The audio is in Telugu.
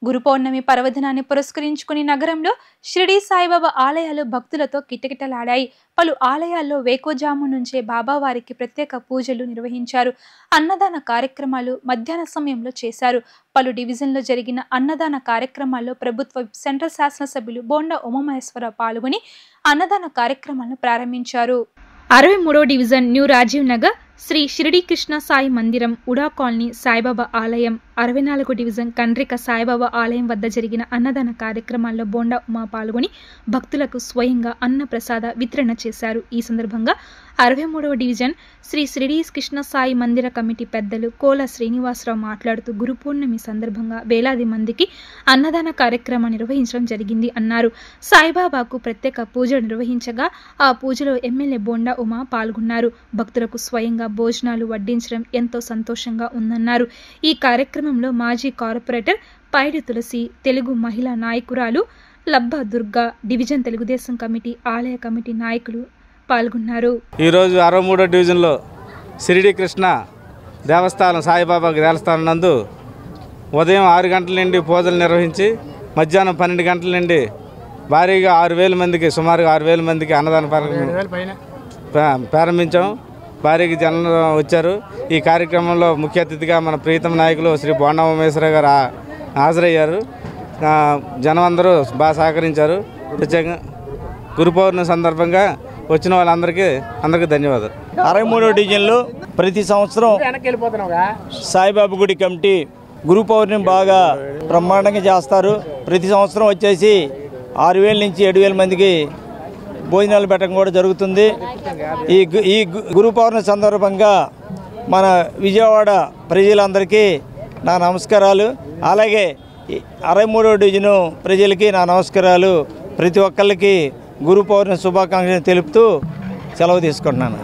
గురు పౌర్ణమి పర్వదినాన్ని పురస్కరించుకుని నగరంలో షిరిడి సాయిబాబా ఆలయాలు భక్తులతో కిటకిటలాడాయి. పలు ఆలయాల్లో వేకోజాము నుంచే బాబావారికి ప్రత్యేక పూజలు నిర్వహించారు. అన్నదాన కార్యక్రమాలు మధ్యాహ్న సమయంలో చేశారు. పలు డివిజన్లో జరిగిన అన్నదాన కార్యక్రమాల్లో ప్రభుత్వ సెంట్రల్ శాసనసభ్యులు బోండా ఉమామహేశ్వరరావు పాల్గొని అన్నదాన కార్యక్రమాలను ప్రారంభించారు. 63వ డివిజన్ న్యూ రాజీవ్ నగర్ శ్రీ షిరిడి కృష్ణ సాయి మందిరం, ఉడా కాలనీ సాయిబాబా ఆలయం, 64వ డివిజన్ కండ్రిక సాయిబాబా ఆలయం వద్ద జరిగిన అన్నదాన కార్యక్రమాల్లో బోండా ఉమా పాల్గొని భక్తులకు స్వయంగా అన్న ప్రసాద వితరణ చేశారు. ఈ సందర్భంగా 63వ డివిజన్ శ్రీ షిరిడి కృష్ణ సాయి మందిర కమిటీ పెద్దలు కోల శ్రీనివాసరావు మాట్లాడుతూ గురు పూర్ణమి సందర్భంగా వేలాది మందికి అన్నదాన కార్యక్రమం నిర్వహించడం జరిగింది అన్నారు. సాయిబాబాకు ప్రత్యేక పూజలు నిర్వహించగా ఆ పూజలో ఎమ్మెల్యే బోండా ఉమా పాల్గొన్నారు. భక్తులకు స్వయంగా భోజనాలు వడ్డించడం ఎంతో సంతోషంగా ఉందన్నారు. ఈ కార్యక్రమంలో మాజీ కార్పొరేటర్ పైడి తులసి, తెలుగు మహిళా నాయకురాలు లబ్బ దుర్గా, డివిజన్ తెలుగుదేశం కమిటీ, ఆలయ కమిటీ నాయకులు పాల్గొన్నారు. ఈరోజు 63వ డివిజన్లో షిరిడి కృష్ణ దేవస్థానం సాయిబాబా దేవస్థానం నందు ఉదయం 6 గంటల నుండి పూజలు నిర్వహించి మధ్యాహ్నం 12 గంటల నుండి భారీగా 6,000 మందికి, సుమారుగా 6,000 మందికి అన్నదాన ప్రారంభించాం. భారీగా జనం వచ్చారు. ఈ కార్యక్రమంలో ముఖ్య అతిథిగా మన ప్రీతం నాయకులు శ్రీ బోండా ఉమామహేశ్వరరావు గారు హాజరయ్యారు. జనం అందరూ బాగా సహకరించారు. ప్రత్యేకంగా గురు పౌర్ణమి సందర్భంగా వచ్చిన వాళ్ళందరికీ ధన్యవాదాలు. 63వ డివిజన్లో ప్రతి సంవత్సరం సాయిబాబా గుడి కమిటీ గురు పౌర్ణమి బాగా బ్రహ్మాండంగా చేస్తారు. ప్రతి సంవత్సరం వచ్చేసి 6,000 నుంచి 7,000 మందికి భోజనాలు పెట్టడం కూడా జరుగుతుంది. ఈ గురు పౌర్ణమి సందర్భంగా మన విజయవాడ ప్రజలందరికీ నా నమస్కారాలు. అలాగే 63వ డివిజను ప్రజలకి నా నమస్కారాలు. ప్రతి ఒక్కరికి గురు పౌర్ణమి శుభాకాంక్షలు తెలుపుతూ సెలవు తీసుకుంటున్నాను.